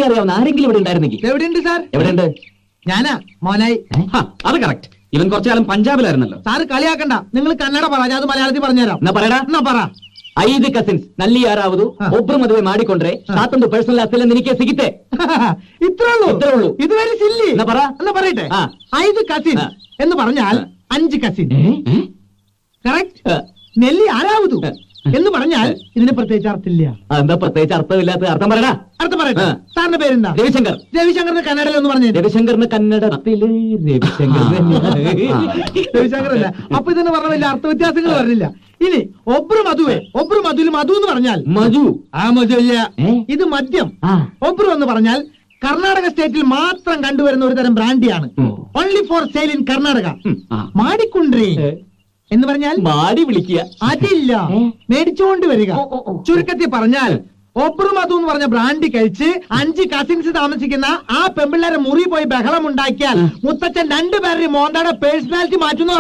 അറിയാവുന്ന ആരെങ്കിലും ഇവിടെ ഉണ്ടായിരുന്നെങ്കിൽ. എവിടെയുണ്ട് സാർ? എവിടെയുണ്ട്? ഞാനാ മോനായി. അത് കറക്റ്റ്. ഇവൻ കുറച്ചു കാലം പഞ്ചാബിലായിരുന്നല്ലോ. സാറ് കളിയാക്കണ്ട, നിങ്ങൾ കന്നഡ പറ, ഞാൻ അത് മലയാളത്തിൽ പറഞ്ഞുതരാം. എന്നാ പറയടാ. എന്നാ പറ. 5 ಕಸಿನ್ಸ್ ನಲ್ಲಿ ಯಾರಾವುದು ಒಬ್ರು ಮದುವೆ ಮಾಡಿಕೊಂಡ್ರೆ ಸಾತೊಂದು ಪರ್ಸನಲ್ ಆಸ್ತಿಲ್ಲ ನಿನಗೆ ಸಿಗುತ್ತೆ. ഇത്രേ ഉള്ളൂ. ഇതുവരെ സില്ലി. എന്നാ പറ. എന്നാ പറയട്ടെ. 5 കസിൻ എന്ന് പറഞ്ഞാൽ 5 കസിൻ. കറക്റ്റ്. നെല്ലി ആരാവതു എന്ന് പറഞ്ഞാൽ ഇതിന് പ്രത്യേകിച്ച് അർത്ഥമില്ല. എന്താ പ്രത്യേകിച്ച് അർത്ഥമില്ലാത്ത? അർത്ഥം പറയടാ. അർത്ഥം പറയട്ടെ. സാറിന്റെ പേരെന്താ? രവിശങ്കർ. രവിശങ്കറിന് കന്നഡയിൽ ഒന്ന് പറഞ്ഞു. രവിശങ്കറിന് കന്നഡത്തില് രവിശങ്കർ അല്ല. അപ്പൊ ഇതിന് പറഞ്ഞ വലിയ അർത്ഥ വ്യത്യാസങ്ങൾ പറഞ്ഞില്ല. ഇനി ഒബ്രു മധുവിൽ മധു എന്ന് പറഞ്ഞാൽ മധു. മധു ഇല്ല, ഇത് മദ്യം. ഒബ്രു എന്ന് പറഞ്ഞാൽ കർണാടക സ്റ്റേറ്റിൽ മാത്രം കണ്ടുവരുന്ന ഒരു തരം ബ്രാൻഡിയാണ്. Only for sale in Karnataka. മാടിക്കുണ്ട്രി എന്ന് പറഞ്ഞാൽ മാടി വിളിക്കുക. അതില്ല, മേടിച്ചുകൊണ്ട് വരിക. ചുരുക്കത്തിൽ പറഞ്ഞാൽ ഒബ്രു മധു എന്ന് പറഞ്ഞ ബ്രാൻഡി കഴിച്ച് 5 കസിൻസ് താമസിക്കുന്ന ആ പെമ്പിള്ളേരെ മുറി പോയി ബഹളം ഉണ്ടാക്കിയാൽ മുത്തച്ഛൻ 2 പേരുടെ മോന്താടെ പേഴ്സണാലിറ്റി മാറ്റുന്ന